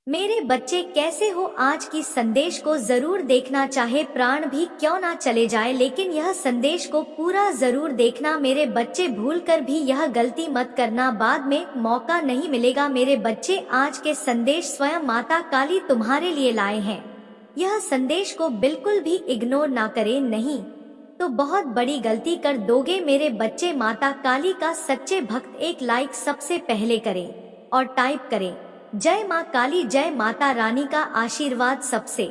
मेरे बच्चे कैसे हो? आज की संदेश को जरूर देखना, चाहे प्राण भी क्यों ना चले जाए, लेकिन यह संदेश को पूरा जरूर देखना। मेरे बच्चे भूलकर भी यह गलती मत करना, बाद में मौका नहीं मिलेगा। मेरे बच्चे, आज के संदेश स्वयं माता काली तुम्हारे लिए लाए हैं। यह संदेश को बिल्कुल भी इग्नोर ना करें, नहीं तो बहुत बड़ी गलती कर दोगे। मेरे बच्चे, माता काली का सच्चे भक्त एक लाइक सबसे पहले करें और टाइप करें जय माँ काली, जय माता रानी का आशीर्वाद सबसे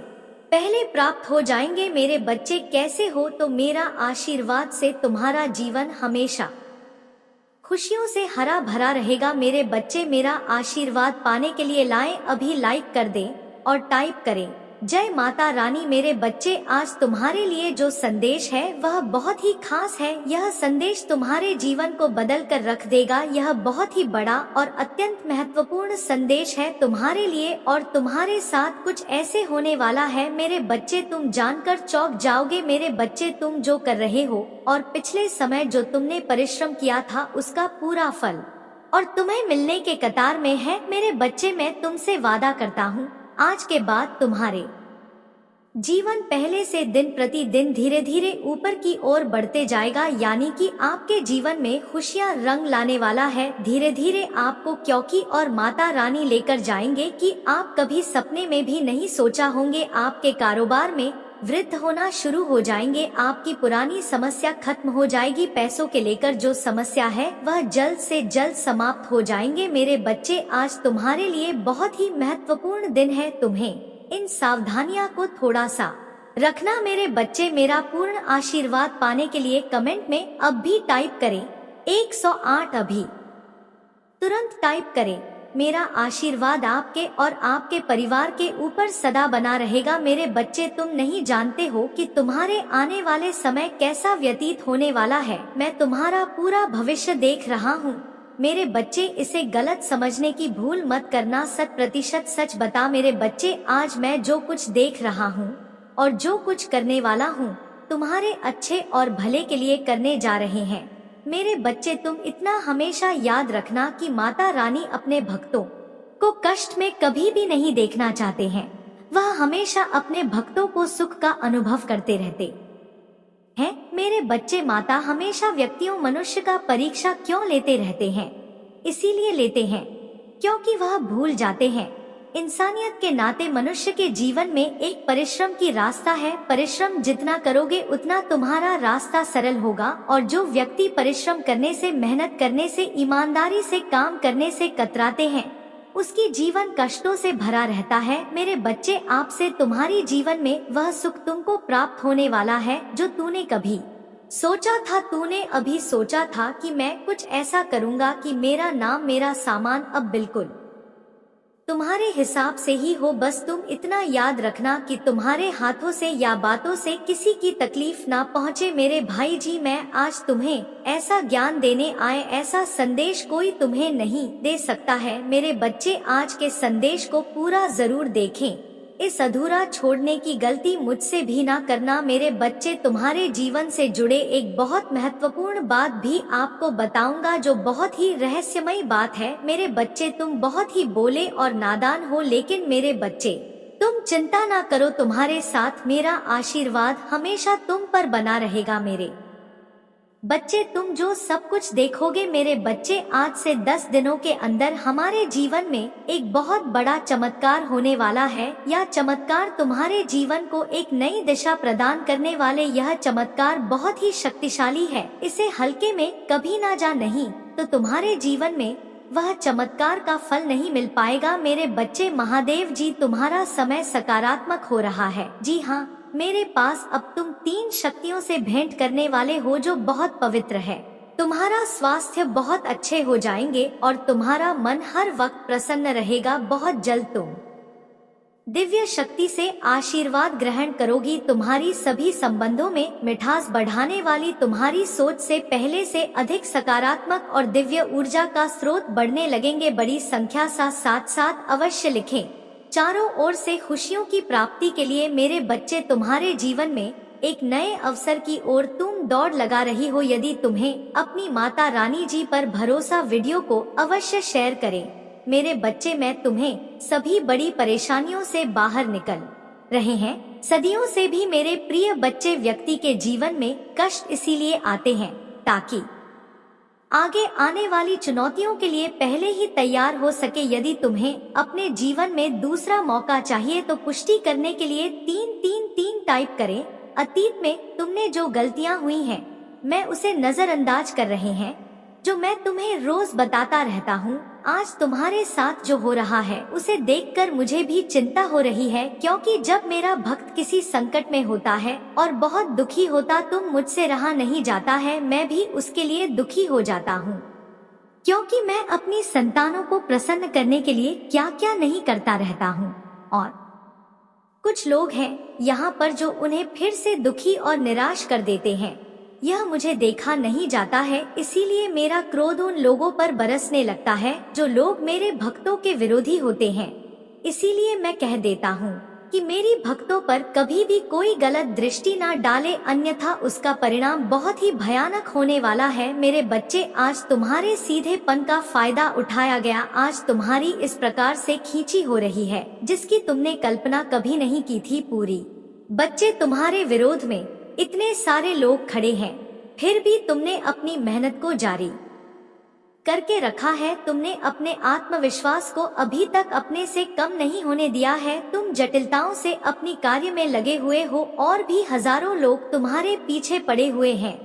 पहले प्राप्त हो जाएंगे। मेरे बच्चे कैसे हो? तो मेरा आशीर्वाद से तुम्हारा जीवन हमेशा खुशियों से हरा भरा रहेगा। मेरे बच्चे, मेरा आशीर्वाद पाने के लिए लाएं अभी लाइक कर दें और टाइप करें जय माता रानी। मेरे बच्चे, आज तुम्हारे लिए जो संदेश है वह बहुत ही खास है। यह संदेश तुम्हारे जीवन को बदल कर रख देगा। यह बहुत ही बड़ा और अत्यंत महत्वपूर्ण संदेश है तुम्हारे लिए, और तुम्हारे साथ कुछ ऐसे होने वाला है मेरे बच्चे, तुम जानकर चौंक जाओगे। मेरे बच्चे, तुम जो कर रहे हो और पिछले समय जो तुमने परिश्रम किया था उसका पूरा फल और तुम्हें मिलने के कतार में है। मेरे बच्चे, मैं तुमसे वादा करता हूँ, आज के बाद तुम्हारे जीवन पहले से दिन प्रतिदिन धीरे धीरे ऊपर की ओर बढ़ते जाएगा, यानी कि आपके जीवन में खुशियां रंग लाने वाला है धीरे धीरे आपको, क्योंकि और माता रानी लेकर जाएंगे कि आप कभी सपने में भी नहीं सोचा होंगे। आपके कारोबार में वृद्धि होना शुरू हो जाएंगे, आपकी पुरानी समस्या खत्म हो जाएगी, पैसों के लेकर जो समस्या है वह जल्द से जल्द समाप्त हो जाएंगे। मेरे बच्चे, आज तुम्हारे लिए बहुत ही महत्वपूर्ण दिन है, तुम्हें इन सावधानियां को थोड़ा सा रखना। मेरे बच्चे, मेरा पूर्ण आशीर्वाद पाने के लिए कमेंट में अब भी टाइप करें 108, अभी तुरंत टाइप करें। मेरा आशीर्वाद आपके और आपके परिवार के ऊपर सदा बना रहेगा। मेरे बच्चे, तुम नहीं जानते हो कि तुम्हारे आने वाले समय कैसा व्यतीत होने वाला है। मैं तुम्हारा पूरा भविष्य देख रहा हूँ। मेरे बच्चे, इसे गलत समझने की भूल मत करना, 100% सच बता। मेरे बच्चे, आज मैं जो कुछ देख रहा हूँ और जो कुछ करने वाला हूँ तुम्हारे अच्छे और भले के लिए करने जा रहे हैं। मेरे बच्चे, तुम इतना हमेशा याद रखना कि माता रानी अपने भक्तों को कष्ट में कभी भी नहीं देखना चाहते हैं। वह हमेशा अपने भक्तों को सुख का अनुभव करते रहते हैं। मेरे बच्चे, माता हमेशा व्यक्तियों मनुष्य का परीक्षा क्यों लेते रहते हैं? इसीलिए लेते हैं क्योंकि वह भूल जाते हैं इंसानियत के नाते मनुष्य के जीवन में एक परिश्रम की रास्ता है। परिश्रम जितना करोगे उतना तुम्हारा रास्ता सरल होगा, और जो व्यक्ति परिश्रम करने से, मेहनत करने से, ईमानदारी से काम करने से कतराते हैं उसकी जीवन कष्टों से भरा रहता है। मेरे बच्चे, आपसे तुम्हारी जीवन में वह सुख तुमको प्राप्त होने वाला है जो तूने कभी सोचा था। तूने अभी सोचा था कि मैं कुछ ऐसा करूंगा कि मेरा नाम, मेरा सामान अब बिल्कुल तुम्हारे हिसाब से ही हो। बस तुम इतना याद रखना कि तुम्हारे हाथों से या बातों से किसी की तकलीफ ना पहुँचे। मेरे भाई जी, मैं आज तुम्हें ऐसा ज्ञान देने आए, ऐसा संदेश कोई तुम्हें नहीं दे सकता है। मेरे बच्चे, आज के संदेश को पूरा जरूर देखें, इस अधूरा छोड़ने की गलती मुझसे भी ना करना। मेरे बच्चे, तुम्हारे जीवन से जुड़े एक बहुत महत्वपूर्ण बात भी आपको बताऊंगा जो बहुत ही रहस्यमय बात है। मेरे बच्चे, तुम बहुत ही भोले और नादान हो, लेकिन मेरे बच्चे तुम चिंता ना करो, तुम्हारे साथ मेरा आशीर्वाद हमेशा तुम पर बना रहेगा। मेरे बच्चे, तुम जो सब कुछ देखोगे मेरे बच्चे, आज से 10 दिनों के अंदर हमारे जीवन में एक बहुत बड़ा चमत्कार होने वाला है। यह चमत्कार तुम्हारे जीवन को एक नई दिशा प्रदान करने वाले, यह चमत्कार बहुत ही शक्तिशाली है, इसे हल्के में कभी ना जा, नहीं तो तुम्हारे जीवन में वह चमत्कार का फल नहीं मिल पाएगा। मेरे बच्चे, महादेव जी तुम्हारा समय सकारात्मक हो रहा है। जी हाँ, मेरे पास अब तुम 3 शक्तियों से भेंट करने वाले हो जो बहुत पवित्र है। तुम्हारा स्वास्थ्य बहुत अच्छे हो जाएंगे और तुम्हारा मन हर वक्त प्रसन्न रहेगा। बहुत जल्द तुम दिव्य शक्ति से आशीर्वाद ग्रहण करोगी। तुम्हारी सभी संबंधों में मिठास बढ़ाने वाली तुम्हारी सोच से पहले से अधिक सकारात्मक और दिव्य ऊर्जा का स्रोत बढ़ने लगेंगे। बड़ी संख्या साथ साथ अवश्य लिखें। चारों ओर से खुशियों की प्राप्ति के लिए मेरे बच्चे, तुम्हारे जीवन में एक नए अवसर की ओर तुम दौड़ लगा रही हो। यदि तुम्हें अपनी माता रानी जी पर भरोसा, वीडियो को अवश्य शेयर करें मेरे बच्चे, मैं तुम्हें सभी बड़ी परेशानियों से बाहर निकल रहे हैं। सदियों से भी मेरे प्रिय बच्चे, व्यक्ति के जीवन में कष्ट इसीलिए आते हैं ताकि आगे आने वाली चुनौतियों के लिए पहले ही तैयार हो सके। यदि तुम्हें अपने जीवन में दूसरा मौका चाहिए तो पुष्टि करने के लिए 333 टाइप करें। अतीत में तुमने जो गलतियां हुई हैं, मैं उसे नजरअंदाज कर रहे हैं, जो मैं तुम्हें रोज बताता रहता हूँ। आज तुम्हारे साथ जो हो रहा है उसे देखकर मुझे भी चिंता हो रही है, क्योंकि जब मेरा भक्त किसी संकट में होता है और बहुत दुखी होता तुम मुझसे रहा नहीं जाता है, मैं भी उसके लिए दुखी हो जाता हूँ, क्योंकि मैं अपनी संतानों को प्रसन्न करने के लिए क्या क्या नहीं करता रहता हूँ। और कुछ लोग हैं यहाँ पर जो उन्हें फिर से दुखी और निराश कर देते हैं। यह मुझे देखा नहीं जाता है, इसीलिए मेरा क्रोध उन लोगों पर बरसने लगता है जो लोग मेरे भक्तों के विरोधी होते हैं। इसीलिए मैं कह देता हूँ कि मेरी भक्तों पर कभी भी कोई गलत दृष्टि ना डाले, अन्यथा उसका परिणाम बहुत ही भयानक होने वाला है। मेरे बच्चे, आज तुम्हारे सीधेपन का फायदा उठाया गया। आज तुम्हारी इस प्रकार से खींची हो रही है जिसकी तुमने कल्पना कभी नहीं की थी। पूरी बच्चे, तुम्हारे विरोध में इतने सारे लोग खड़े हैं, फिर भी तुमने अपनी मेहनत को जारी करके रखा है। तुमने अपने आत्मविश्वास को अभी तक अपने से कम नहीं होने दिया है। तुम जटिलताओं से अपनी कार्य में लगे हुए हो और भी हजारों लोग तुम्हारे पीछे पड़े हुए हैं।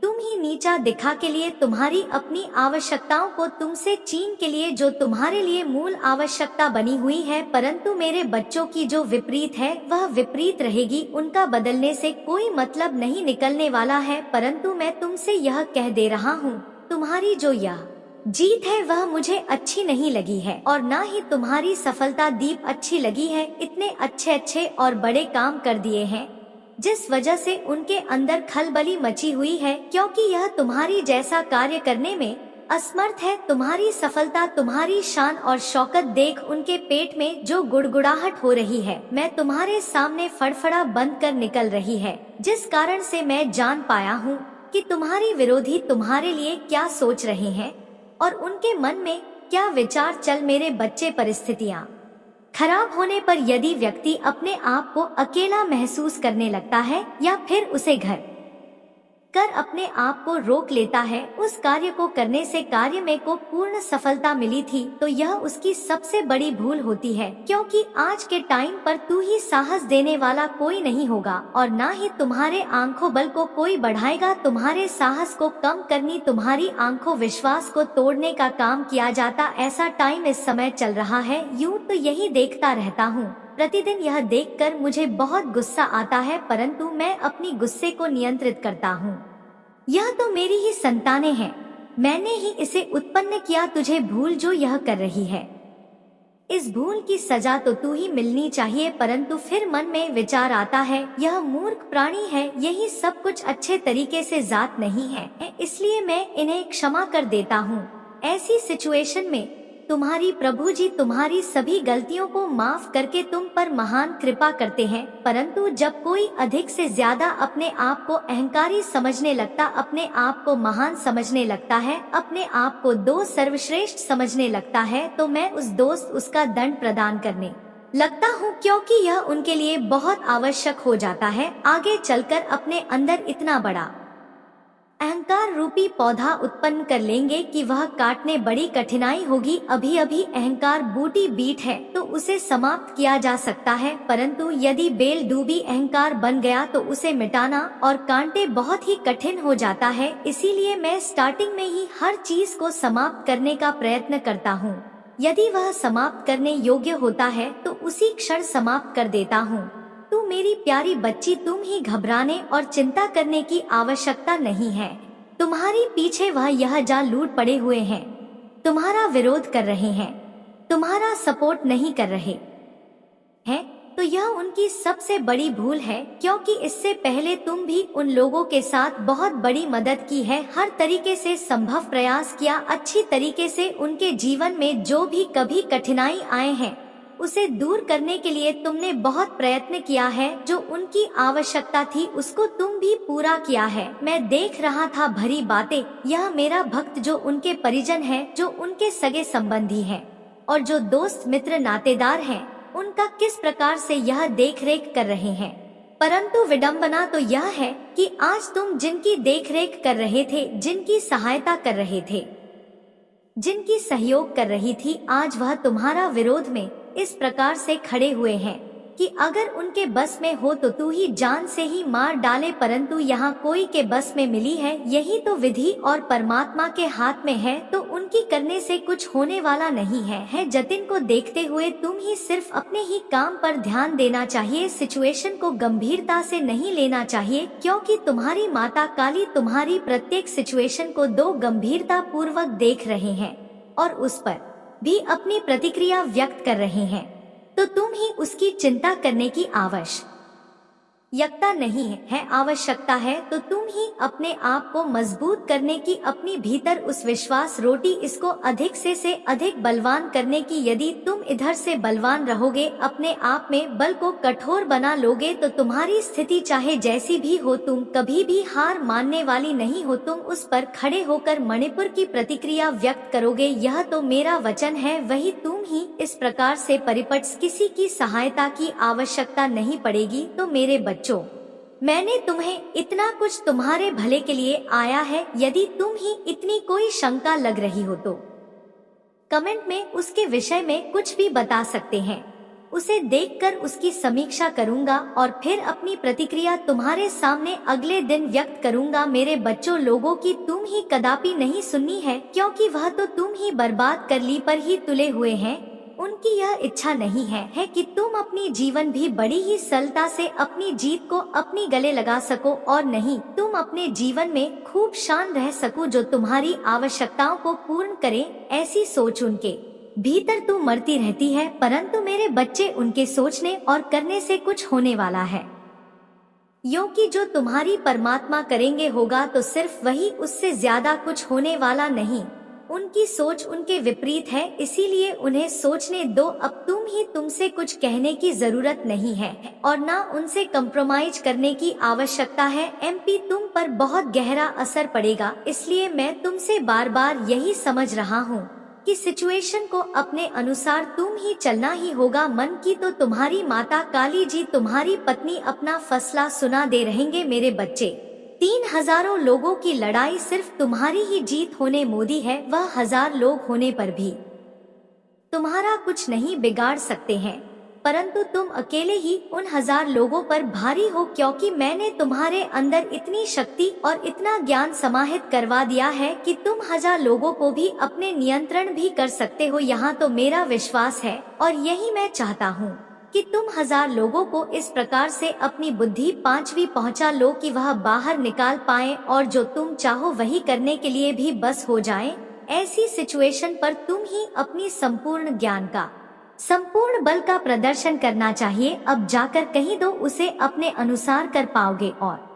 तुम ही नीचा दिखा के लिए तुम्हारी अपनी आवश्यकताओं को तुमसे छीन के लिए जो तुम्हारे लिए मूल आवश्यकता बनी हुई है। परंतु मेरे बच्चों की जो विपरीत है वह विपरीत रहेगी, उनका बदलने से कोई मतलब नहीं निकलने वाला है। परंतु मैं तुमसे यह कह दे रहा हूँ, तुम्हारी जो यह जीत है वह मुझे अच्छी नहीं लगी है और ना ही तुम्हारी सफलता दीप अच्छी लगी है। इतने अच्छे अच्छे और बड़े काम कर दिए हैं जिस वजह से उनके अंदर खलबली मची हुई है, क्योंकि यह तुम्हारी जैसा कार्य करने में असमर्थ है। तुम्हारी सफलता, तुम्हारी शान और शौकत देख उनके पेट में जो गुड़गुड़ाहट हो रही है, मैं तुम्हारे सामने फड़फड़ा बंद कर निकल रही है, जिस कारण से मैं जान पाया हूँ कि तुम्हारी विरोधी तुम्हारे लिए क्या सोच रहे हैं और उनके मन में क्या विचार चल। मेरे बच्चे, परिस्थितियाँ खराब होने पर यदि व्यक्ति अपने आप को अकेला महसूस करने लगता है या फिर उसे घर कर अपने आप को रोक लेता है उस कार्य को करने से कार्य में को पूर्ण सफलता मिली थी, तो यह उसकी सबसे बड़ी भूल होती है। क्योंकि आज के टाइम पर तू ही साहस देने वाला कोई नहीं होगा और ना ही तुम्हारे आंखों बल को कोई बढ़ाएगा। तुम्हारे साहस को कम करनी, तुम्हारी आंखों विश्वास को तोड़ने का काम किया जाता। ऐसा टाइम इस समय चल रहा है। यूँ तो यही देखता रहता हूँ, प्रतिदिन यह देखकर मुझे बहुत गुस्सा आता है, परंतु मैं अपनी गुस्से को नियंत्रित करता हूँ। यह तो मेरी ही संतानें हैं, मैंने ही इसे उत्पन्न किया। तुझे भूल जो यह कर रही है, इस भूल की सजा तो तू ही मिलनी चाहिए। परंतु फिर मन में विचार आता है, यह मूर्ख प्राणी है, यही सब कुछ अच्छे तरीके से जात नहीं है, इसलिए मैं इन्हें क्षमा कर देता हूँ। ऐसी सिचुएशन में तुम्हारी प्रभु जी तुम्हारी सभी गलतियों को माफ करके तुम पर महान कृपा करते हैं। परंतु जब कोई अधिक से ज्यादा अपने आप को अहंकारी समझने लगता, अपने आप को महान समझने लगता है, अपने आप को दोस्त सर्वश्रेष्ठ समझने लगता है, तो मैं उस दोस्त उसका दंड प्रदान करने लगता हूँ, क्योंकि यह उनके लिए बहुत आवश्यक हो जाता है। आगे चलकर अपने अंदर इतना बड़ा अहंकार रूपी पौधा उत्पन्न कर लेंगे कि वह काटने बड़ी कठिनाई होगी। अभी अभी अहंकार बूटी बीट है तो उसे समाप्त किया जा सकता है, परंतु यदि बेल डूबी अहंकार बन गया तो उसे मिटाना और कांटे बहुत ही कठिन हो जाता है। इसीलिए मैं स्टार्टिंग में ही हर चीज को समाप्त करने का प्रयत्न करता हूँ। यदि वह समाप्त करने योग्य होता है तो उसी क्षण समाप्त कर देता हूँ। तू मेरी प्यारी बच्ची, तुम ही घबराने और चिंता करने की आवश्यकता नहीं है। तुम्हारी पीछे वह यह जा लूट पड़े हुए हैं, तुम्हारा विरोध कर रहे हैं, तुम्हारा सपोर्ट नहीं कर रहे हैं, तो यह उनकी सबसे बड़ी भूल है। क्योंकि इससे पहले तुम भी उन लोगों के साथ बहुत बड़ी मदद की है, हर तरीके से संभव प्रयास किया, अच्छी तरीके से उनके जीवन में जो भी कभी कठिनाई आए हैं उसे दूर करने के लिए तुमने बहुत प्रयत्न किया है। जो उनकी आवश्यकता थी उसको तुम भी पूरा किया है। मैं देख रहा था भरी बातें। यह मेरा भक्त जो उनके परिजन है, जो उनके सगे संबंधी है और जो दोस्त मित्र नातेदार हैं, उनका किस प्रकार से यह देख रेख कर रहे हैं। परंतु विडंबना तो यह है कि आज तुम जिनकी देख रेख कर रहे थे, जिनकी सहायता कर रहे थे, जिनकी सहयोग कर रही थी, आज वह तुम्हारा विरोध में इस प्रकार से खड़े हुए हैं कि अगर उनके बस में हो तो तू ही जान से ही मार डाले। परंतु यहाँ कोई के बस में मिली है, यही तो विधि और परमात्मा के हाथ में है, तो उनकी करने से कुछ होने वाला नहीं है। जतिन को देखते हुए तुम ही सिर्फ अपने ही काम पर ध्यान देना चाहिए, सिचुएशन को गंभीरता से नहीं लेना चाहिए, क्योंकि तुम्हारी माता काली तुम्हारी प्रत्येक सिचुएशन को दो गंभीरता पूर्वक देख रहे हैं और उस पर भी अपनी प्रतिक्रिया व्यक्त कर रहे हैं। तो तुम ही उसकी चिंता करने की आवश्यकता नहीं है, आवश्यकता है तो तुम ही अपने आप को मजबूत करने की, अपनी भीतर उस विश्वास रोटी इसको अधिक से अधिक बलवान करने की। यदि तुम इधर से बलवान रहोगे, अपने आप में बल को कठोर बना लोगे, तो तुम्हारी स्थिति चाहे जैसी भी हो, तुम कभी भी हार मानने वाली नहीं हो। तुम उस पर खड़े होकर मणिपुर की प्रतिक्रिया व्यक्त करोगे, यह तो मेरा वचन है। वही तुम ही इस प्रकार से परिपट, किसी की सहायता की आवश्यकता नहीं पड़ेगी। तो मेरे बच्चों, मैंने तुम्हें इतना कुछ तुम्हारे भले के लिए आया है। यदि तुम ही इतनी कोई शंका लग रही हो तो कमेंट में उसके विषय में कुछ भी बता सकते हैं, उसे देखकर उसकी समीक्षा करूंगा और फिर अपनी प्रतिक्रिया तुम्हारे सामने अगले दिन व्यक्त करूंगा। मेरे बच्चों, लोगों की तुम ही कदापि नहीं सुननी है, क्योंकि वह तो तुम ही बर्बाद कर ली पर ही तुले हुए हैं। उनकी यह इच्छा नहीं है कि तुम अपनी जीवन भी बड़ी ही सरलता से अपनी जीत को अपनी गले लगा सको, और नहीं तुम अपने जीवन में खूब शान रह सको जो तुम्हारी आवश्यकताओं को पूर्ण करे। ऐसी सोच उनके भीतर तू मरती रहती है, परंतु मेरे बच्चे, उनके सोचने और करने से कुछ होने वाला है, क्योंकि जो तुम्हारी परमात्मा करेंगे होगा तो सिर्फ वही, उससे ज्यादा कुछ होने वाला नहीं। उनकी सोच उनके विपरीत है, इसीलिए उन्हें सोचने दो। अब तुमसे कुछ कहने की जरूरत नहीं है और ना उनसे कंप्रोमाइज करने की आवश्यकता है। एमपी, तुम पर बहुत गहरा असर पड़ेगा, इसलिए मैं तुमसे बार बार यही समझ रहा हूँ कि सिचुएशन को अपने अनुसार तुम ही चलना ही होगा। मन की तो तुम्हारी माता काली जी, तुम्हारी पत्नी अपना फैसला सुना दे रहेंगे। मेरे बच्चे, 3,000 लोगों की लड़ाई सिर्फ तुम्हारी ही जीत होने मोदी है, वह 1000 लोग होने पर भी तुम्हारा कुछ नहीं बिगाड़ सकते हैं, परंतु तुम अकेले ही उन 1000 लोगों पर भारी हो, क्योंकि मैंने तुम्हारे अंदर इतनी शक्ति और इतना ज्ञान समाहित करवा दिया है कि तुम 1000 लोगों को भी अपने नियंत्रण भी कर सकते हो। यहाँ तो मेरा विश्वास है और यही मैं चाहता हूँ कि तुम 1000 लोगों को इस प्रकार से अपनी बुद्धि 5वीं पहुँचा लो कि वह बाहर निकाल पाए और जो तुम चाहो वही करने के लिए भी बस हो जाए। ऐसी सिचुएशन पर तुम ही अपनी संपूर्ण ज्ञान का, संपूर्ण बल का प्रदर्शन करना चाहिए। अब जाकर कहीं दो उसे अपने अनुसार कर पाओगे और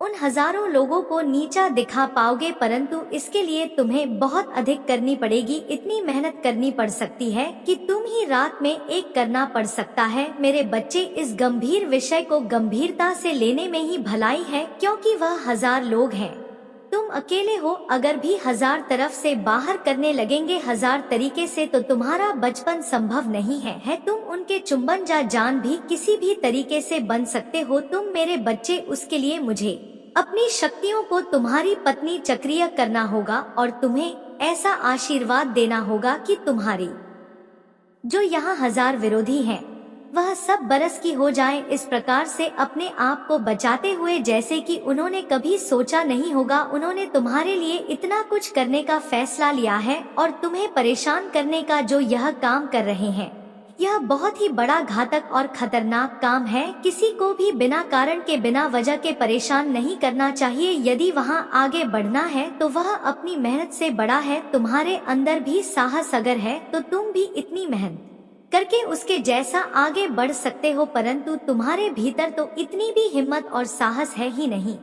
उन 1000 लोगों को नीचा दिखा पाओगे, परंतु इसके लिए तुम्हें बहुत अधिक करनी पड़ेगी। इतनी मेहनत करनी पड़ सकती है कि तुम ही रात में एक करना पड़ सकता है। मेरे बच्चे, इस गंभीर विषय को गंभीरता से लेने में ही भलाई है, क्योंकि वह 1000 लोग हैं, तुम अकेले हो। अगर भी 1000 तरफ से बाहर करने लगेंगे 1000 तरीके से, तो तुम्हारा बचपन संभव नहीं है। तुम उनके चुंबन या जान भी किसी भी तरीके से बन सकते हो। तुम मेरे बच्चे, उसके लिए मुझे अपनी शक्तियों को तुम्हारी पत्नी चक्रिय करना होगा और तुम्हें ऐसा आशीर्वाद देना होगा कि तुम्हारी जो यहाँ 1000 विरोधी हैं, वह सब बरस की हो जाए, इस प्रकार से अपने आप को बचाते हुए, जैसे कि उन्होंने कभी सोचा नहीं होगा। उन्होंने तुम्हारे लिए इतना कुछ करने का फैसला लिया है और तुम्हें परेशान करने का जो यह काम कर रहे हैं, यह बहुत ही बड़ा घातक और खतरनाक काम है। किसी को भी बिना कारण के, बिना वजह के परेशान नहीं करना चाहिए। यदि वहाँ आगे बढ़ना है तो वह अपनी मेहनत से बड़ा है। तुम्हारे अंदर भी साहस अगर है तो तुम भी इतनी मेहनत करके उसके जैसा आगे बढ़ सकते हो, परंतु तुम्हारे भीतर तो इतनी भी हिम्मत और साहस है ही नहीं।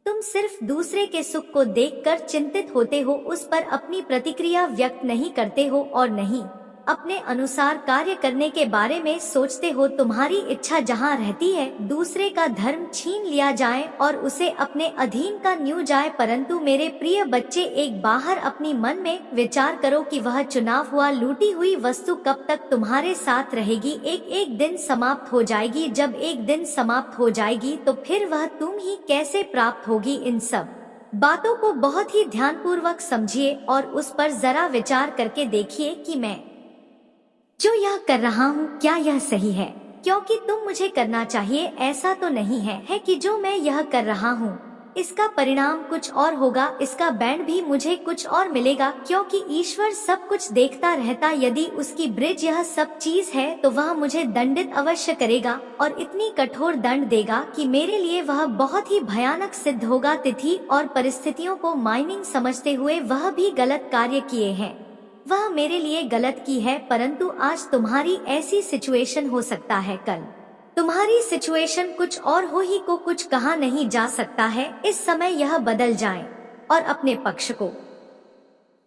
तुम सिर्फ दूसरे के सुख को देखकर चिंतित होते हो, उस पर अपनी प्रतिक्रिया व्यक्त नहीं करते हो और नहीं अपने अनुसार कार्य करने के बारे में सोचते हो। तुम्हारी इच्छा जहाँ रहती है दूसरे का धर्म छीन लिया जाए और उसे अपने अधीन का न्यू जाए। परंतु मेरे प्रिय बच्चे, एक बाहर अपनी मन में विचार करो कि वह चुनाव हुआ लूटी हुई वस्तु कब तक तुम्हारे साथ रहेगी। एक दिन समाप्त हो जाएगी। जब एक दिन समाप्त हो जाएगी तो फिर वह तुम ही कैसे प्राप्त होगी। इन सब बातों को बहुत ही ध्यानपूर्वक समझिए और उस पर जरा विचार करके देखिए कि मैं जो यह कर रहा हूँ क्या यह सही है, क्योंकि तुम मुझे करना चाहिए ऐसा तो नहीं है कि जो मैं यह कर रहा हूँ इसका परिणाम कुछ और होगा, इसका बैंड भी मुझे कुछ और मिलेगा, क्योंकि ईश्वर सब कुछ देखता रहता। यदि उसकी ब्रिज यह सब चीज है तो वह मुझे दंडित अवश्य करेगा और इतनी कठोर दंड देगा कि मेरे लिए वह बहुत ही भयानक सिद्ध होगा। तिथि और परिस्थितियों को माइनिंग समझते हुए वह भी गलत कार्य किए हैं, वह मेरे लिए गलत की है। परंतु आज तुम्हारी ऐसी सिचुएशन हो सकता है, कल तुम्हारी सिचुएशन कुछ और हो ही को कुछ कहा नहीं जा सकता है। इस समय यह बदल जाए और अपने पक्ष को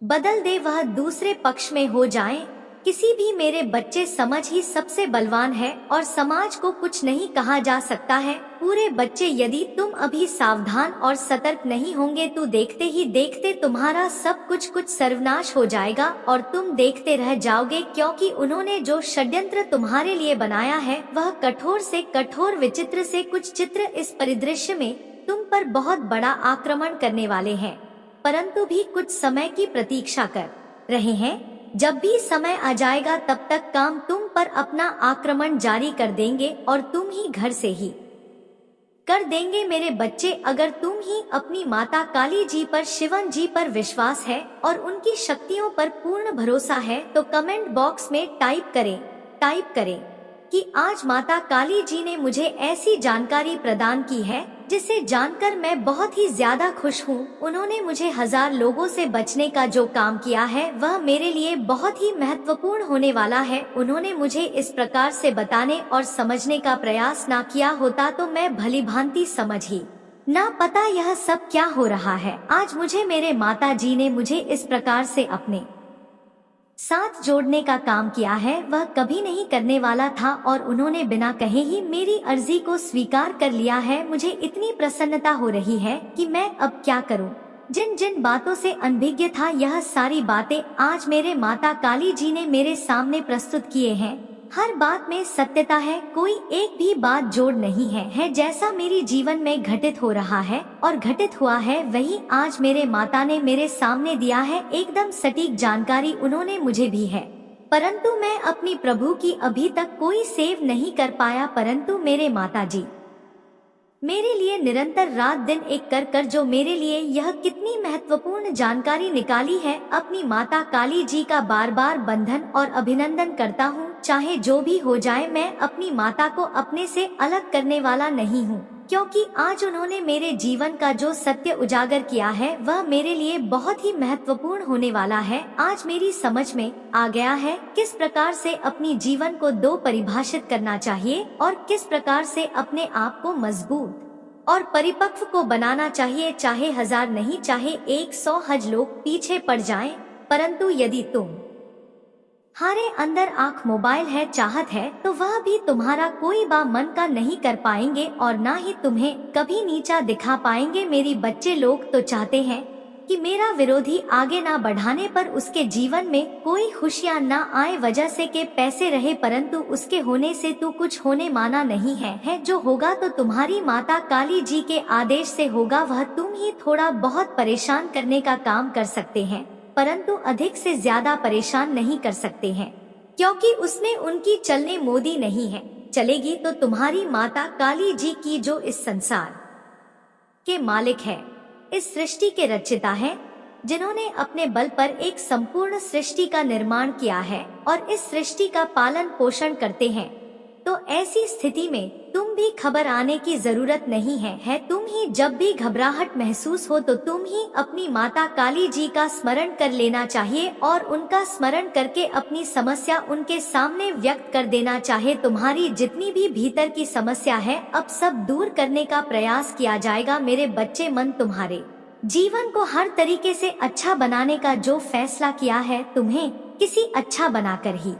बदल दे, वह दूसरे पक्ष में हो जाए। किसी भी मेरे बच्चे समझ ही सबसे बलवान है और समाज को कुछ नहीं कहा जा सकता है। पूरे बच्चे, यदि तुम अभी सावधान और सतर्क नहीं होंगे तो देखते ही देखते तुम्हारा सब कुछ सर्वनाश हो जाएगा और तुम देखते रह जाओगे, क्योंकि उन्होंने जो षड्यंत्र तुम्हारे लिए बनाया है वह कठोर से कठोर विचित्र से कुछ चित्र इस परिदृश्य में तुम पर बहुत बड़ा आक्रमण करने वाले हैं। परंतु भी कुछ समय की प्रतीक्षा कर रहे हैं। जब भी समय आ जाएगा तब तक काम तुम पर अपना आक्रमण जारी कर देंगे और तुम ही घर से ही कर देंगे। मेरे बच्चे, अगर तुम ही अपनी माता काली जी पर, शिवन जी पर विश्वास है और उनकी शक्तियों पर पूर्ण भरोसा है तो कमेंट बॉक्स में टाइप करें कि आज माता काली जी ने मुझे ऐसी जानकारी प्रदान की है जिसे जानकर मैं बहुत ही ज्यादा खुश हूँ। उन्होंने मुझे 1000 लोगों से बचने का जो काम किया है वह मेरे लिए बहुत ही महत्वपूर्ण होने वाला है। उन्होंने मुझे इस प्रकार से बताने और समझने का प्रयास ना किया होता तो मैं भली भांति समझ ही ना पता यह सब क्या हो रहा है। आज मुझे मेरे माता जी ने मुझे इस प्रकार से अपने साथ जोड़ने का काम किया है, वह कभी नहीं करने वाला था और उन्होंने बिना कहे ही मेरी अर्जी को स्वीकार कर लिया है। मुझे इतनी प्रसन्नता हो रही है कि मैं अब क्या करूं। जिन जिन बातों से अनभिज्ञ था यह सारी बातें आज मेरे माता काली जी ने मेरे सामने प्रस्तुत किए हैं। हर बात में सत्यता है, कोई एक भी बात जोड़ नहीं है। जैसा मेरी जीवन में घटित हो रहा है और घटित हुआ है वही आज मेरे माता ने मेरे सामने दिया है। एकदम सटीक जानकारी उन्होंने मुझे भी है, परंतु मैं अपनी प्रभु की अभी तक कोई सेव नहीं कर पाया। परंतु मेरे माता जी मेरे लिए निरंतर रात दिन एक कर जो मेरे लिए यह कितनी महत्वपूर्ण जानकारी निकाली है। अपनी माता काली जी का बार बार बंधन और अभिनंदन करता हूँ। चाहे जो भी हो जाए मैं अपनी माता को अपने से अलग करने वाला नहीं हूँ, क्योंकि आज उन्होंने मेरे जीवन का जो सत्य उजागर किया है वह मेरे लिए बहुत ही महत्वपूर्ण होने वाला है। आज मेरी समझ में आ गया है किस प्रकार से अपनी जीवन को दो परिभाषित करना चाहिए और किस प्रकार से अपने आप को मजबूत और परिपक्व को बनाना चाहिए। चाहे 1000 नहीं चाहे 100 हज लोग पीछे पड़ जाएं, परंतु यदि तुम्हारे अंदर आँख मोबाइल है, चाहत है, तो वह भी तुम्हारा कोई बा मन का नहीं कर पाएंगे और ना ही तुम्हें कभी नीचा दिखा पाएंगे। मेरी बच्चे लोग तो चाहते हैं कि मेरा विरोधी आगे ना बढ़ाने पर उसके जीवन में कोई खुशियाँ ना आए, वजह से के पैसे रहे, परंतु उसके होने से तू कुछ होने माना नहीं है। जो होगा तो तुम्हारी माता काली जी के आदेश से होगा। वह तुम ही थोड़ा बहुत परेशान करने का काम कर सकते हैं, परंतु अधिक से ज्यादा परेशान नहीं कर सकते हैं, क्योंकि उसमें उनकी चलने मोदी नहीं है। चलेगी तो तुम्हारी माता काली जी की, जो इस संसार के मालिक है, इस सृष्टि के रचिता है, जिन्होंने अपने बल पर एक संपूर्ण सृष्टि का निर्माण किया है और इस सृष्टि का पालन पोषण करते हैं। तो ऐसी स्थिति में तुम भी खबर आने की जरूरत नहीं है। तुम ही जब भी घबराहट महसूस हो तो तुम ही अपनी माता काली जी का स्मरण कर लेना चाहिए और उनका स्मरण करके अपनी समस्या उनके सामने व्यक्त कर देना चाहिए। तुम्हारी जितनी भी भीतर की समस्या है अब सब दूर करने का प्रयास किया जाएगा। मेरे बच्चे, मन तुम्हारे जीवन को हर तरीके से अच्छा बनाने का जो फैसला किया है तुम्हें किसी अच्छा बनाकर ही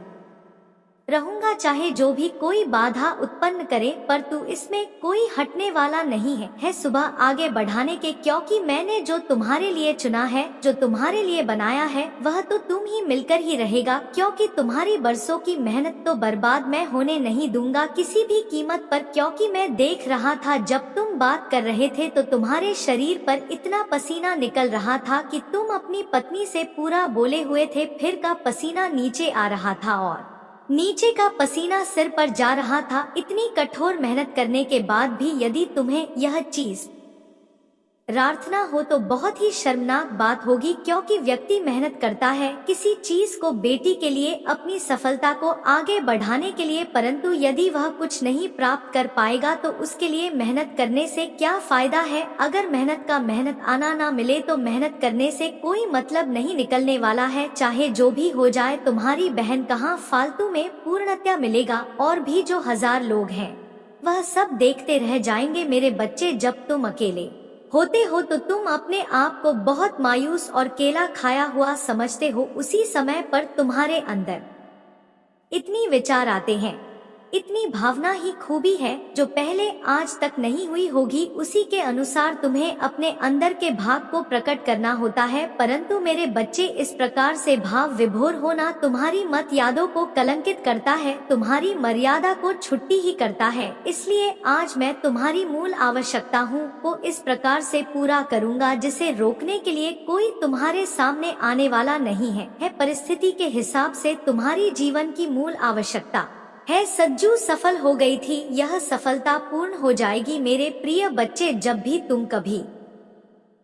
रहूंगा, चाहे जो भी कोई बाधा उत्पन्न करे, पर तू इसमें कोई हटने वाला नहीं है सुबह आगे बढ़ाने के, क्योंकि मैंने जो तुम्हारे लिए चुना है, जो तुम्हारे लिए बनाया है, वह तो तुम ही मिलकर ही रहेगा, क्योंकि तुम्हारी बरसों की मेहनत तो बर्बाद मैं होने नहीं दूंगा किसी भी कीमत पर, क्योंकि मैं देख रहा था जब तुम बात कर रहे थे तो तुम्हारे शरीर पर इतना पसीना निकल रहा था कि तुम अपनी पत्नी से पूरा बोले हुए थे, फिर का पसीना नीचे आ रहा था और नीचे का पसीना सिर पर जा रहा था। इतनी कठोर मेहनत करने के बाद भी यदि तुम्हें यह चीज प्रार्थना हो तो बहुत ही शर्मनाक बात होगी, क्योंकि व्यक्ति मेहनत करता है किसी चीज को, बेटी के लिए, अपनी सफलता को आगे बढ़ाने के लिए, परंतु यदि वह कुछ नहीं प्राप्त कर पाएगा तो उसके लिए मेहनत करने से क्या फायदा है। अगर मेहनत का मेहनत आना ना मिले तो मेहनत करने से कोई मतलब नहीं निकलने वाला है। चाहे जो भी हो जाए, तुम्हारी बहन कहाँ फालतू में पूर्णतया मिलेगा, और भी जो 1000 लोग हैं वह सब देखते रह जाएंगे। मेरे बच्चे, जब तुम अकेले होते हो तो तुम अपने आप को बहुत मायूस और केला खाया हुआ समझते हो। उसी समय पर तुम्हारे अंदर इतनी विचार आते हैं, इतनी भावना ही खूबी है जो पहले आज तक नहीं हुई होगी। उसी के अनुसार तुम्हें अपने अंदर के भाव को प्रकट करना होता है। परंतु मेरे बच्चे, इस प्रकार से भाव विभोर होना तुम्हारी मत यादों को कलंकित करता है, तुम्हारी मर्यादा को छुट्टी ही करता है। इसलिए आज मैं तुम्हारी मूल आवश्यकता हूँ को इस प्रकार से पूरा करूँगा जिसे रोकने के लिए कोई तुम्हारे सामने आने वाला नहीं है। परिस्थिति के हिसाब से तुम्हारी जीवन की मूल आवश्यकता है। सज्जू सफल हो गई थी, यह सफलता पूर्ण हो जाएगी। मेरे प्रिय बच्चे, जब भी तुम कभी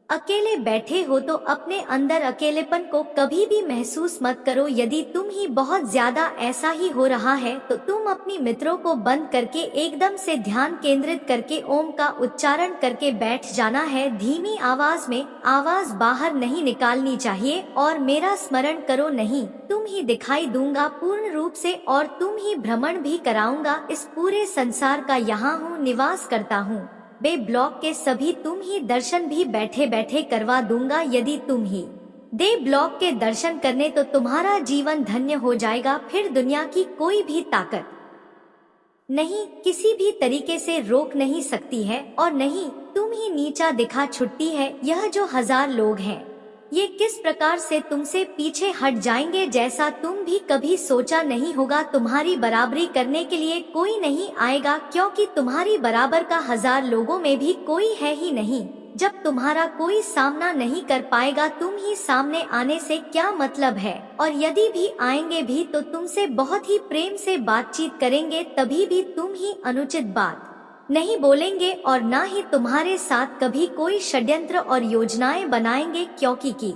अकेले बैठे हो तो अपने अंदर अकेलेपन को कभी भी महसूस मत करो। यदि तुम ही बहुत ज्यादा ऐसा ही हो रहा है तो तुम अपनी मित्रों को बंद करके एकदम से ध्यान केंद्रित करके ओम का उच्चारण करके बैठ जाना है। धीमी आवाज में, आवाज बाहर नहीं निकालनी चाहिए, और मेरा स्मरण करो, नहीं तुम ही दिखाई दूंगा पूर्ण रूप से, और तुम ही भ्रमण भी कराऊंगा। इस पूरे संसार का यहाँ हूँ, निवास करता हूँ। बे ब्लॉक के सभी तुम ही दर्शन भी बैठे बैठे करवा दूंगा। यदि तुम ही दे ब्लॉक के दर्शन करने तो तुम्हारा जीवन धन्य हो जाएगा। फिर दुनिया की कोई भी ताकत नहीं किसी भी तरीके से रोक नहीं सकती है, और नहीं तुम ही नीचा दिखा छुट्टी है। यह जो 1000 लोग हैं, ये किस प्रकार से तुमसे पीछे हट जाएंगे जैसा तुम भी कभी सोचा नहीं होगा। तुम्हारी बराबरी करने के लिए कोई नहीं आएगा, क्योंकि तुम्हारी बराबर का 1000 लोगों में भी कोई है ही नहीं। जब तुम्हारा कोई सामना नहीं कर पाएगा, तुम ही सामने आने से क्या मतलब है। और यदि भी आएंगे भी तो तुमसे बहुत ही प्रेम से बातचीत करेंगे, तभी भी तुम ही अनुचित बात नहीं बोलेंगे, और ना ही तुम्हारे साथ कभी कोई षड्यंत्र और योजनाएं बनाएंगे, क्योंकि की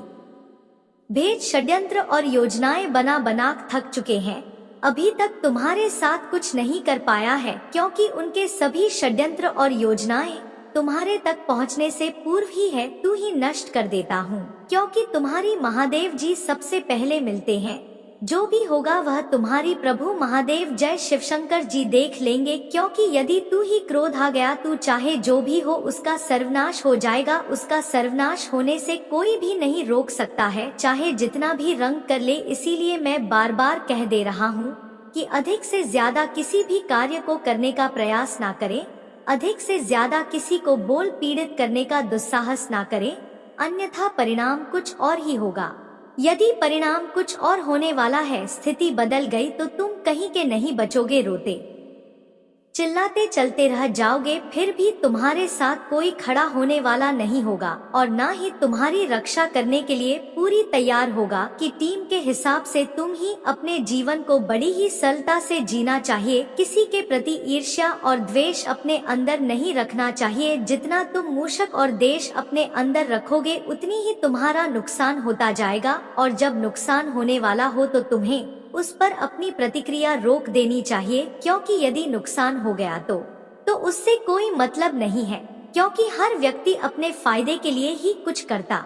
भेद षड्यंत्र और योजनाएं बना बना थक चुके हैं। अभी तक तुम्हारे साथ कुछ नहीं कर पाया है, क्योंकि उनके सभी षड्यंत्र और योजनाएं तुम्हारे तक पहुंचने से पूर्व ही है तू ही नष्ट कर देता हूँ, क्योंकि तुम्हारी महादेव जी सबसे पहले मिलते हैं। जो भी होगा वह तुम्हारी प्रभु महादेव जय शिव शंकर जी देख लेंगे, क्योंकि यदि तू ही क्रोध आ गया, तू चाहे जो भी हो उसका सर्वनाश हो जाएगा। उसका सर्वनाश होने से कोई भी नहीं रोक सकता है, चाहे जितना भी रंग कर ले। इसीलिए मैं बार बार कह दे रहा हूँ कि अधिक से ज्यादा किसी भी कार्य को करने का प्रयास ना करें, अधिक से ज्यादा किसी को बोल पीड़ित करने का दुस्साहस ना करें, अन्यथा परिणाम कुछ और ही होगा। यदि परिणाम कुछ और होने वाला है, स्थिति बदल गई, तो तुम कहीं के नहीं बचोगे। रोते चिल्लाते चलते रह जाओगे, फिर भी तुम्हारे साथ कोई खड़ा होने वाला नहीं होगा, और ना ही तुम्हारी रक्षा करने के लिए पूरी तैयार होगा। कि टीम के हिसाब से तुम ही अपने जीवन को बड़ी ही सरलता से जीना चाहिए। किसी के प्रति ईर्ष्या और द्वेष अपने अंदर नहीं रखना चाहिए। जितना तुम मूषक और देश अपने अंदर रखोगे, उतनी ही तुम्हारा नुकसान होता जाएगा, और जब नुकसान होने वाला हो तो तुम्हें उस पर अपनी प्रतिक्रिया रोक देनी चाहिए, क्योंकि यदि नुकसान हो गया तो उससे कोई मतलब नहीं है, क्योंकि हर व्यक्ति अपने फायदे के लिए ही कुछ करता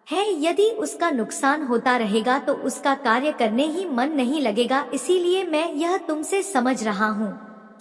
है। यदि उसका नुकसान होता रहेगा तो उसका कार्य करने ही मन नहीं लगेगा। इसीलिए मैं यह तुमसे समझ रहा हूँ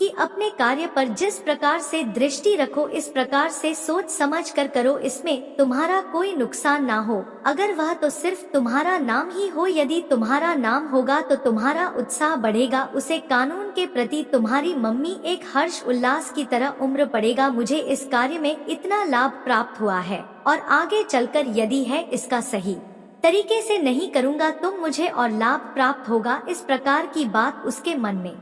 कि अपने कार्य पर जिस प्रकार से दृष्टि रखो, इस प्रकार से सोच समझ कर करो, इसमें तुम्हारा कोई नुकसान ना हो। अगर वह तो सिर्फ तुम्हारा नाम ही हो, यदि तुम्हारा नाम होगा तो तुम्हारा उत्साह बढ़ेगा, उसे कानून के प्रति तुम्हारी मम्मी एक हर्ष उल्लास की तरह उम्र पड़ेगा। मुझे इस कार्य में इतना लाभ प्राप्त हुआ है और आगे चलकर यदि है इसका सही तरीके से नहीं करूँगा तो मुझे और लाभ प्राप्त होगा। इस प्रकार की बात उसके मन में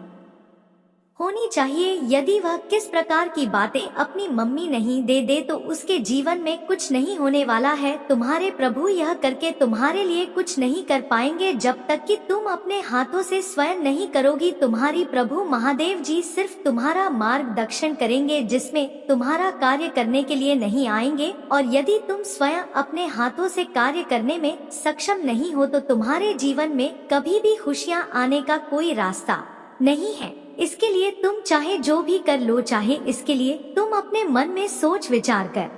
होनी चाहिए। यदि वह किस प्रकार की बातें अपनी मम्मी नहीं दे तो उसके जीवन में कुछ नहीं होने वाला है। तुम्हारे प्रभु यह करके तुम्हारे लिए कुछ नहीं कर पाएंगे जब तक कि तुम अपने हाथों से स्वयं नहीं करोगी। तुम्हारी प्रभु महादेव जी सिर्फ तुम्हारा मार्गदर्शन करेंगे, जिसमें तुम्हारा कार्य करने के लिए नहीं आएंगे। और यदि तुम स्वयं अपने हाथों से कार्य करने में सक्षम नहीं हो तो तुम्हारे जीवन में कभी भी खुशियाँ आने का कोई रास्ता नहीं है। इसके लिए तुम चाहे जो भी कर लो, चाहे इसके लिए तुम अपने मन में सोच विचार कर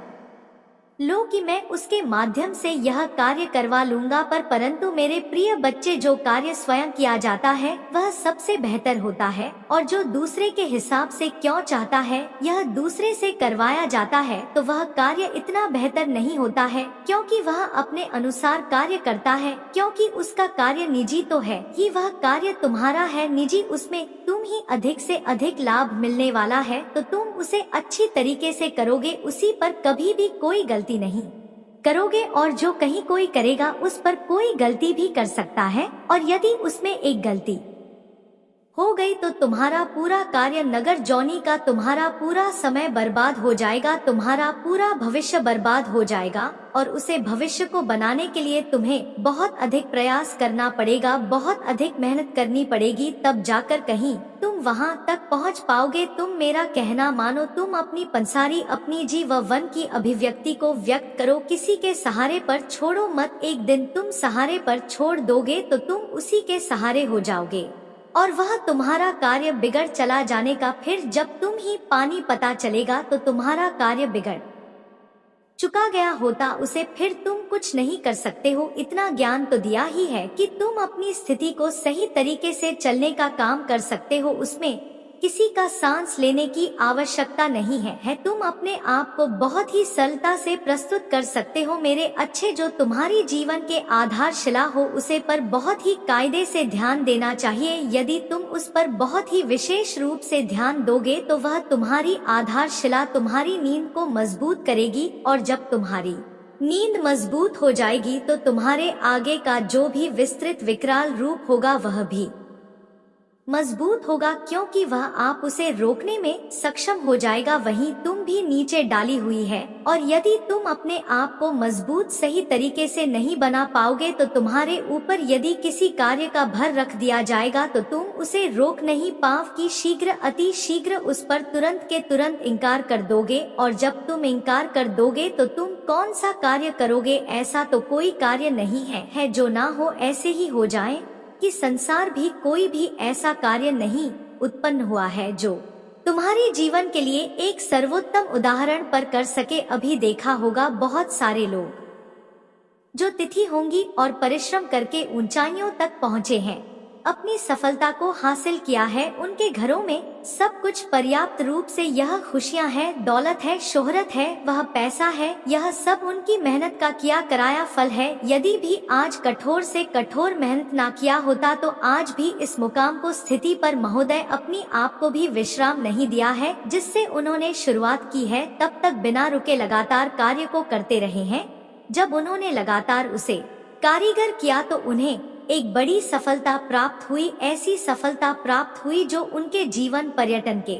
लो कि मैं उसके माध्यम से यह कार्य करवा लूंगा। परंतु मेरे प्रिय बच्चे, जो कार्य स्वयं किया जाता है वह सबसे बेहतर होता है, और जो दूसरे के हिसाब से क्यों चाहता है यह दूसरे से करवाया जाता है तो वह कार्य इतना बेहतर नहीं होता है, क्योंकि वह अपने अनुसार कार्य करता है। क्योंकि उसका कार्य निजी तो है ही, वह कार्य तुम्हारा है निजी, उसमें तुम ही अधिक से अधिक लाभ मिलने वाला है, तो तुम उसे अच्छी तरीके से करोगे, उसी पर कभी भी कोई गलती नहीं करोगे। और जो कहीं कोई करेगा उस पर कोई गलती भी कर सकता है, और यदि उसमें एक गलती हो गई तो तुम्हारा पूरा कार्य नगर जौनी का, तुम्हारा पूरा समय बर्बाद हो जाएगा, तुम्हारा पूरा भविष्य बर्बाद हो जाएगा। और उसे भविष्य को बनाने के लिए तुम्हें बहुत अधिक प्रयास करना पड़ेगा, बहुत अधिक मेहनत करनी पड़ेगी, तब जाकर कहीं तुम वहां तक पहुंच पाओगे। तुम मेरा कहना मानो, तुम अपनी पंसारी, अपनी जीव व वन की अभिव्यक्ति को व्यक्त करो, किसी के सहारे पर छोड़ो मत। एक दिन तुम सहारे पर छोड़ दोगे तो तुम उसी के सहारे हो जाओगे और वह तुम्हारा कार्य बिगड़ चला जाने का। फिर जब तुम ही पानी पता चलेगा तो तुम्हारा कार्य बिगड़ चुका गया होता, उसे फिर तुम कुछ नहीं कर सकते हो। इतना ज्ञान तो दिया ही है कि तुम अपनी स्थिति को सही तरीके से चलने का काम कर सकते हो, उसमें किसी का सांस लेने की आवश्यकता नहीं है। तुम अपने आप को बहुत ही सरलता से प्रस्तुत कर सकते हो। मेरे अच्छे, जो तुम्हारी जीवन के आधारशिला हो उसे पर बहुत ही कायदे से ध्यान देना चाहिए। यदि तुम उस पर बहुत ही विशेष रूप से ध्यान दोगे तो वह तुम्हारी आधारशिला, तुम्हारी नींद को मजबूत करेगी, और जब तुम्हारी नींद मजबूत हो जाएगी तो तुम्हारे आगे का जो भी विस्तृत विकराल रूप होगा वह भी मजबूत होगा, क्योंकि वह आप उसे रोकने में सक्षम हो जाएगा। वहीं तुम भी नीचे डाली हुई है, और यदि तुम अपने आप को मजबूत सही तरीके से नहीं बना पाओगे तो तुम्हारे ऊपर यदि किसी कार्य का भर रख दिया जाएगा तो तुम उसे रोक नहीं पाओगे। शीघ्र, अति शीघ्र उस पर तुरंत के तुरंत इंकार कर दोगे, और जब तुम इंकार कर दोगे तो तुम कौन सा कार्य करोगे? ऐसा तो कोई कार्य नहीं है जो ना हो ऐसे ही हो जाए, कि संसार भी कोई भी ऐसा कार्य नहीं उत्पन्न हुआ है जो तुम्हारे जीवन के लिए एक सर्वोत्तम उदाहरण पर कर सके। अभी देखा होगा बहुत सारे लोग जो तिथि होंगी और परिश्रम करके ऊंचाइयों तक पहुँचे हैं, अपनी सफलता को हासिल किया है, उनके घरों में सब कुछ पर्याप्त रूप से, यह खुशियां हैं, दौलत है, शोहरत है, वह पैसा है, यह सब उनकी मेहनत का किया कराया फल है। यदि भी आज कठोर से कठोर मेहनत ना किया होता तो आज भी इस मुकाम को स्थिति पर महोदय अपनी आप को भी विश्राम नहीं दिया है जिससे उन्होंने शुरुआत की है, तब तक बिना रुके लगातार कार्य को करते रहे हैं। जब उन्होंने लगातार उसे कारीगर किया तो उन्हें एक बड़ी सफलता प्राप्त हुई, ऐसी सफलता प्राप्त हुई जो उनके जीवन पर्यटन के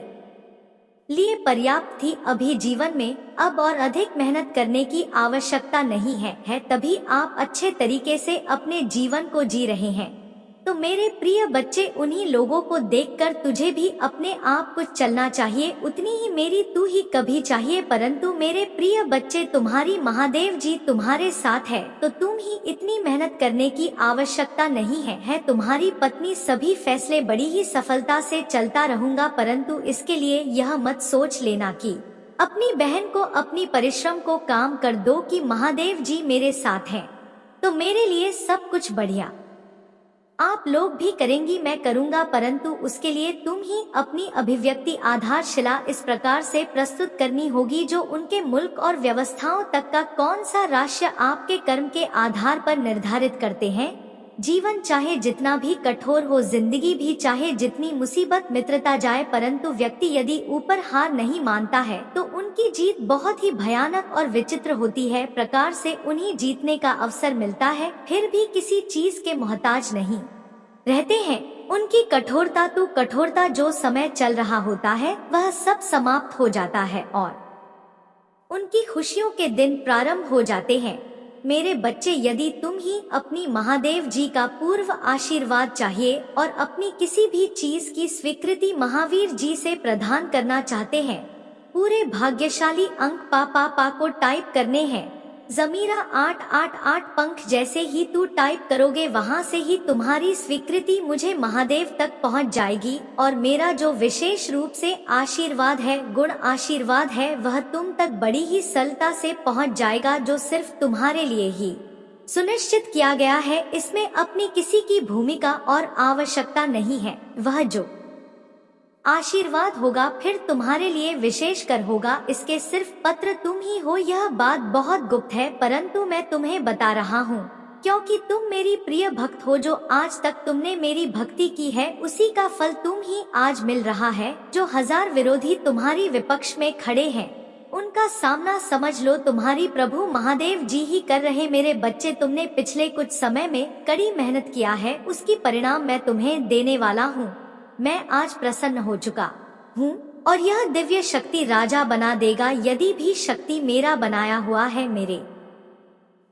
लिए पर्याप्त थी। अभी जीवन में अब और अधिक मेहनत करने की आवश्यकता नहीं है, तभी आप अच्छे तरीके से अपने जीवन को जी रहे हैं। तो मेरे प्रिय बच्चे, उन्हीं लोगों को देखकर तुझे भी अपने आप को चलना चाहिए, उतनी ही मेरी तू ही कभी चाहिए। परंतु मेरे प्रिय बच्चे, तुम्हारी महादेव जी तुम्हारे साथ है तो तुम ही इतनी मेहनत करने की आवश्यकता नहीं है। तुम्हारी पत्नी सभी फैसले बड़ी ही सफलता से चलता रहूंगा, परंतु इसके लिए यह मत सोच लेना कि अपनी बहन को अपनी परिश्रम को काम कर दो कि महादेव जी मेरे साथ हैं तो मेरे लिए सब कुछ बढ़िया आप लोग भी करेंगी, मैं करूँगा, परंतु उसके लिए तुम ही अपनी अभिव्यक्ति आधारशिला इस प्रकार से प्रस्तुत करनी होगी जो उनके मुल्क और व्यवस्थाओं तक का कौन सा राष्ट्र आपके कर्म के आधार पर निर्धारित करते हैं। जीवन चाहे जितना भी कठोर हो, जिंदगी भी चाहे जितनी मुसीबत मित्रता जाए, परंतु व्यक्ति यदि ऊपर हार नहीं मानता है तो उनकी जीत बहुत ही भयानक और विचित्र होती है। प्रकार से उन्हें जीतने का अवसर मिलता है, फिर भी किसी चीज के मोहताज नहीं रहते हैं। उनकी कठोरता जो समय चल रहा होता है वह सब समाप्त हो जाता है और उनकी खुशियों के दिन प्रारंभ हो जाते हैं। मेरे बच्चे, यदि तुम ही अपनी महादेव जी का पूर्व आशीर्वाद चाहिए और अपनी किसी भी चीज की स्वीकृति महावीर जी से प्रदान करना चाहते हैं, पूरे भाग्यशाली अंक पा को टाइप करने हैं। जमीरा 888 पंख जैसे ही तू टाइप करोगे वहां से ही तुम्हारी स्वीकृति मुझे महादेव तक पहुंच जाएगी और मेरा जो विशेष रूप से आशीर्वाद है, गुण आशीर्वाद है, वह तुम तक बड़ी ही सरलता से पहुंच जाएगा, जो सिर्फ तुम्हारे लिए ही सुनिश्चित किया गया है। इसमें अपनी किसी की भूमिका और आवश्यकता नहीं है। वह जो आशीर्वाद होगा फिर तुम्हारे लिए विशेष कर होगा, इसके सिर्फ पत्र तुम ही हो। यह बात बहुत गुप्त है, परंतु मैं तुम्हें बता रहा हूँ क्योंकि तुम मेरी प्रिय भक्त हो। जो आज तक तुमने मेरी भक्ति की है उसी का फल तुम ही आज मिल रहा है। जो 1000 विरोधी तुम्हारी विपक्ष में खड़े हैं उनका सामना समझ लो तुम्हारी प्रभु महादेव जी ही कर रहे। मेरे बच्चे, तुमने पिछले कुछ समय में कड़ी मेहनत किया है, उसकी परिणाम मैं तुम्हें देने वाला हूँ। मैं आज प्रसन्न हो चुका हूँ और यह दिव्य शक्ति राजा बना देगा यदि भी शक्ति मेरा बनाया हुआ है। मेरे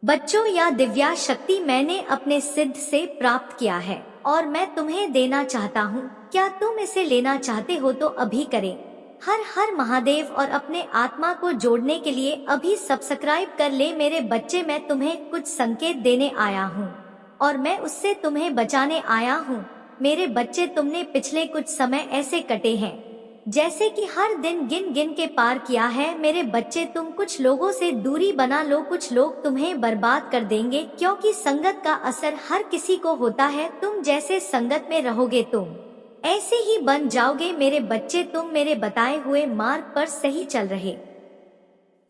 बच्चों, यह दिव्या शक्ति मैंने अपने सिद्ध से प्राप्त किया है और मैं तुम्हें देना चाहता हूँ। क्या तुम इसे लेना चाहते हो तो अभी करें। हर हर महादेव और अपने आत्मा को जोड़ने के लिए अभी सब्सक्राइब कर ले। मेरे बच्चे, मैं तुम्हें कुछ संकेत देने आया हूँ और मैं उससे तुम्हें बचाने आया हूँ। मेरे बच्चे, तुमने पिछले कुछ समय ऐसे कटे हैं जैसे कि हर दिन गिन गिन के पार किया है। मेरे बच्चे, तुम कुछ लोगों से दूरी बना लो, कुछ लोग तुम्हें बर्बाद कर देंगे क्योंकि संगत का असर हर किसी को होता है। तुम जैसे संगत में रहोगे तुम ऐसे ही बन जाओगे। मेरे बच्चे, तुम मेरे बताए हुए मार्ग पर सही चल रहे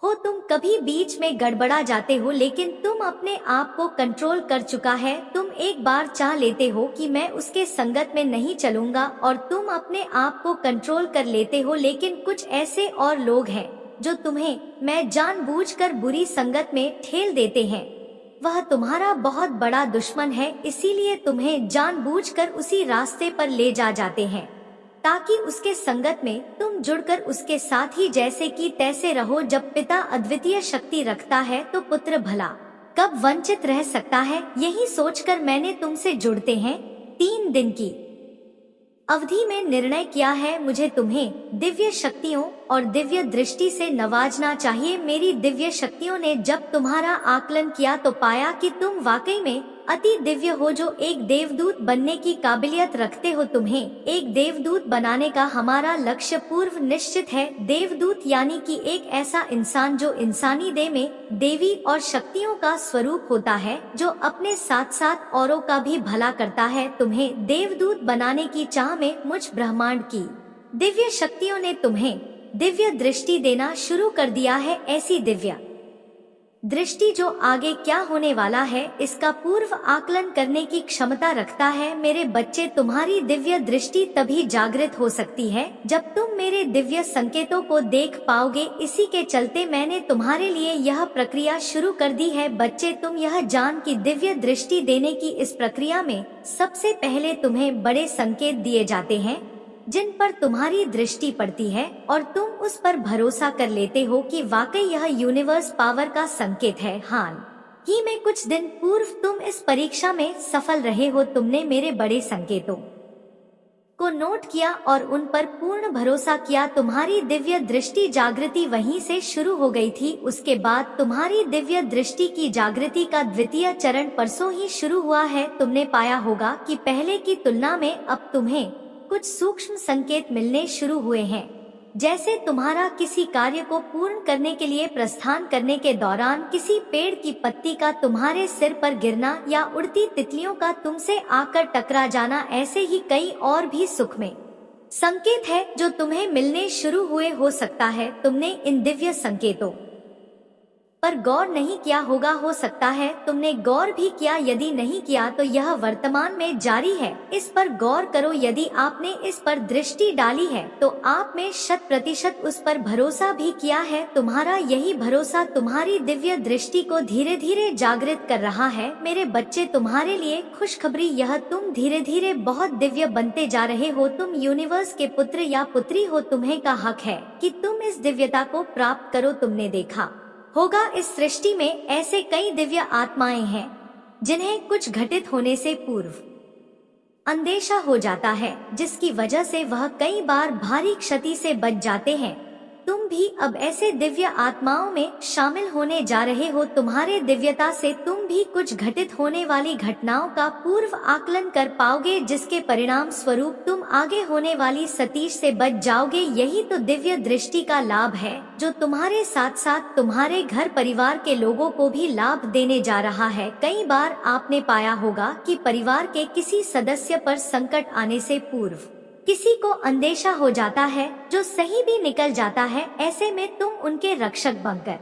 हो। तुम कभी बीच में गड़बड़ा जाते हो लेकिन तुम अपने आप को कंट्रोल कर चुका है। तुम एक बार चाह लेते हो कि मैं उसके संगत में नहीं चलूंगा और तुम अपने आप को कंट्रोल कर लेते हो, लेकिन कुछ ऐसे और लोग हैं जो तुम्हें मैं जानबूझकर बुरी संगत में ठेल देते हैं। वह तुम्हारा बहुत बड़ा दुश्मन है, इसीलिए तुम्हें जानबूझकर उसी रास्ते पर ले जाते हैं ताकि उसके संगत में तुम जुड़कर उसके साथ ही जैसे कि तैसे रहो। जब पिता अद्वितीय शक्ति रखता है तो पुत्र भला कब वंचित रह सकता है। यही सोचकर मैंने तुमसे जुड़ते हैं 3 दिन की अवधि में निर्णय किया है। मुझे तुम्हें दिव्य शक्तियों और दिव्य दृष्टि से नवाजना चाहिए। मेरी दिव्य शक्तियों ने जब तुम्हारा आकलन किया तो पाया कि तुम वाकई में अति दिव्य हो, जो एक देवदूत बनने की काबिलियत रखते हो। तुम्हें एक देवदूत बनाने का हमारा लक्ष्य पूर्व निश्चित है। देवदूत यानी कि एक ऐसा इंसान जो इंसानी देह में देवी और शक्तियों का स्वरूप होता है, जो अपने साथ साथ औरों का भी भला करता है। तुम्हें देवदूत बनाने की चाह में मुझ ब्रह्मांड की दिव्य शक्तियों ने तुम्हें दिव्य दृष्टि देना शुरू कर दिया है। ऐसी दिव्य दृष्टि जो आगे क्या होने वाला है इसका पूर्व आकलन करने की क्षमता रखता है। मेरे बच्चे, तुम्हारी दिव्य दृष्टि तभी जागृत हो सकती है जब तुम मेरे दिव्य संकेतों को देख पाओगे। इसी के चलते मैंने तुम्हारे लिए यह प्रक्रिया शुरू कर दी है। बच्चे, तुम यह जान कि दिव्य दृष्टि देने की इस प्रक्रिया में सबसे पहले तुम्हें बड़े संकेत दिए जाते हैं जिन पर तुम्हारी दृष्टि पड़ती है और तुम उस पर भरोसा कर लेते हो कि वाकई यह यूनिवर्स पावर का संकेत है। हाल ही में कुछ दिन पूर्व तुम इस परीक्षा में सफल रहे हो। तुमने मेरे बड़े संकेतों को नोट किया और उन पर पूर्ण भरोसा किया। तुम्हारी दिव्य दृष्टि जागृति वहीं से शुरू हो गई थी। उसके बाद तुम्हारी दिव्य दृष्टि की जागृति का द्वितीय चरण परसों ही शुरू हुआ है। तुमने पाया होगा कि पहले की तुलना में अब तुम्हें कुछ सूक्ष्म संकेत मिलने शुरू हुए हैं। जैसे तुम्हारा किसी कार्य को पूर्ण करने के लिए प्रस्थान करने के दौरान किसी पेड़ की पत्ती का तुम्हारे सिर पर गिरना या उड़ती तितलियों का तुमसे आकर टकरा जाना, ऐसे ही कई और भी सुख में संकेत है जो तुम्हें मिलने शुरू हुए हो सकता है। तुमने इन दिव्य संकेतों पर गौर नहीं किया होगा, हो सकता है तुमने गौर भी किया, यदि नहीं किया तो यह वर्तमान में जारी है। इस पर गौर करो, यदि आपने इस पर दृष्टि डाली है तो आप में 100% उस पर भरोसा भी किया है। तुम्हारा यही भरोसा तुम्हारी दिव्य दृष्टि को धीरे धीरे जागृत कर रहा है। मेरे बच्चे, तुम्हारे लिए खुशखबरी यह, तुम धीरे धीरे बहुत दिव्य बनते जा रहे हो। तुम यूनिवर्स के पुत्र या पुत्री हो, तुम्हें का हक है कि तुम इस दिव्यता को प्राप्त करो। तुमने देखा होगा इस सृष्टि में ऐसे कई दिव्य आत्माएं हैं जिन्हें कुछ घटित होने से पूर्व अंदेशा हो जाता है, जिसकी वजह से वह कई बार भारी क्षति से बच जाते हैं। तुम भी अब ऐसे दिव्य आत्माओं में शामिल होने जा रहे हो। तुम्हारे दिव्यता से तुम भी कुछ घटित होने वाली घटनाओं का पूर्व आकलन कर पाओगे, जिसके परिणाम स्वरूप तुम आगे होने वाली सतीश से बच जाओगे। यही तो दिव्य दृष्टि का लाभ है जो तुम्हारे साथ साथ तुम्हारे घर परिवार के लोगों को भी लाभ देने जा रहा है। कई बार आपने पाया होगा कि परिवार के किसी सदस्य पर संकट आने से पूर्व किसी को अंदेशा हो जाता है जो सही भी निकल जाता है। ऐसे में तुम उनके रक्षक बनकर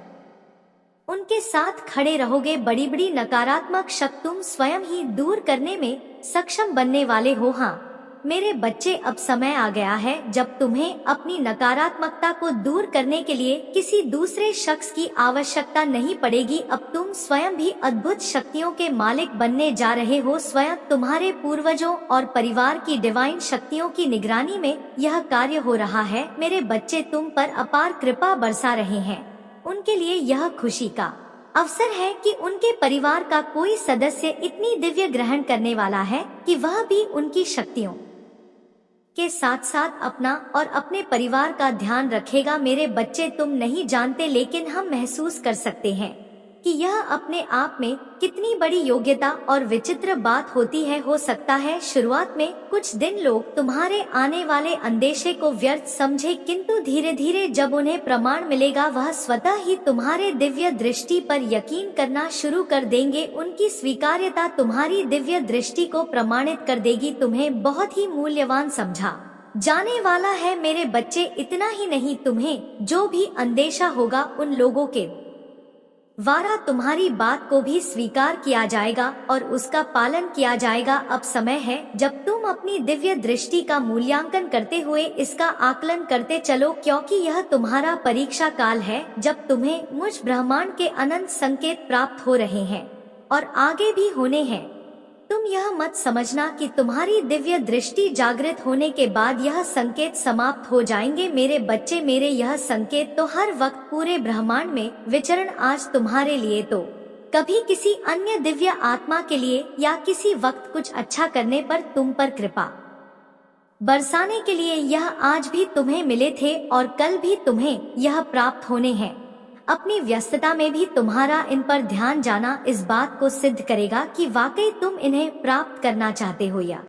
उनके साथ खड़े रहोगे। बड़ी बड़ी नकारात्मक शक्ति तुम स्वयं ही दूर करने में सक्षम बनने वाले हो। हाँ मेरे बच्चे, अब समय आ गया है जब तुम्हें अपनी नकारात्मकता को दूर करने के लिए किसी दूसरे शख्स की आवश्यकता नहीं पड़ेगी। अब तुम स्वयं भी अद्भुत शक्तियों के मालिक बनने जा रहे हो। स्वयं तुम्हारे पूर्वजों और परिवार की डिवाइन शक्तियों की निगरानी में यह कार्य हो रहा है। मेरे बच्चे तुम पर अपार कृपा बरसा रहे हैं। उनके लिए यह खुशी का अवसर है कि उनके परिवार का कोई सदस्य इतनी दिव्य ग्रहण करने वाला है कि वह भी उनकी शक्तियों के साथ साथ अपना और अपने परिवार का ध्यान रखेगा। मेरे बच्चे, तुम नहीं जानते लेकिन हम महसूस कर सकते हैं कि यह अपने आप में कितनी बड़ी योग्यता और विचित्र बात होती है। हो सकता है शुरुआत में कुछ दिन लोग तुम्हारे आने वाले अंदेशे को व्यर्थ समझे, किंतु धीरे धीरे जब उन्हें प्रमाण मिलेगा वह स्वतः ही तुम्हारे दिव्य दृष्टि पर यकीन करना शुरू कर देंगे। उनकी स्वीकार्यता तुम्हारी दिव्य दृष्टि को प्रमाणित कर देगी। तुम्हें बहुत ही मूल्यवान समझा जाने वाला है मेरे बच्चे। इतना ही नहीं, तुम्हें जो भी अंदेशा होगा उन लोगों के वारा तुम्हारी बात को भी स्वीकार किया जाएगा और उसका पालन किया जाएगा। अब समय है जब तुम अपनी दिव्य दृष्टि का मूल्यांकन करते हुए इसका आकलन करते चलो, क्योंकि यह तुम्हारा परीक्षा काल है जब तुम्हें मुझ ब्रह्मांड के अनंत संकेत प्राप्त हो रहे हैं और आगे भी होने हैं। तुम यह मत समझना कि तुम्हारी दिव्य दृष्टि जागृत होने के बाद यह संकेत समाप्त हो जाएंगे। मेरे बच्चे, मेरे यह संकेत तो हर वक्त पूरे ब्रह्मांड में विचरण, आज तुम्हारे लिए तो कभी किसी अन्य दिव्य आत्मा के लिए या किसी वक्त कुछ अच्छा करने पर तुम पर कृपा बरसाने के लिए यह आज भी तुम्हें मिले थे और कल भी तुम्हें यह प्राप्त होने हैं। अपनी व्यस्तता में भी तुम्हारा इन पर ध्यान जाना इस बात को सिद्ध करेगा कि वाकई तुम इन्हें प्राप्त करना चाहते हो या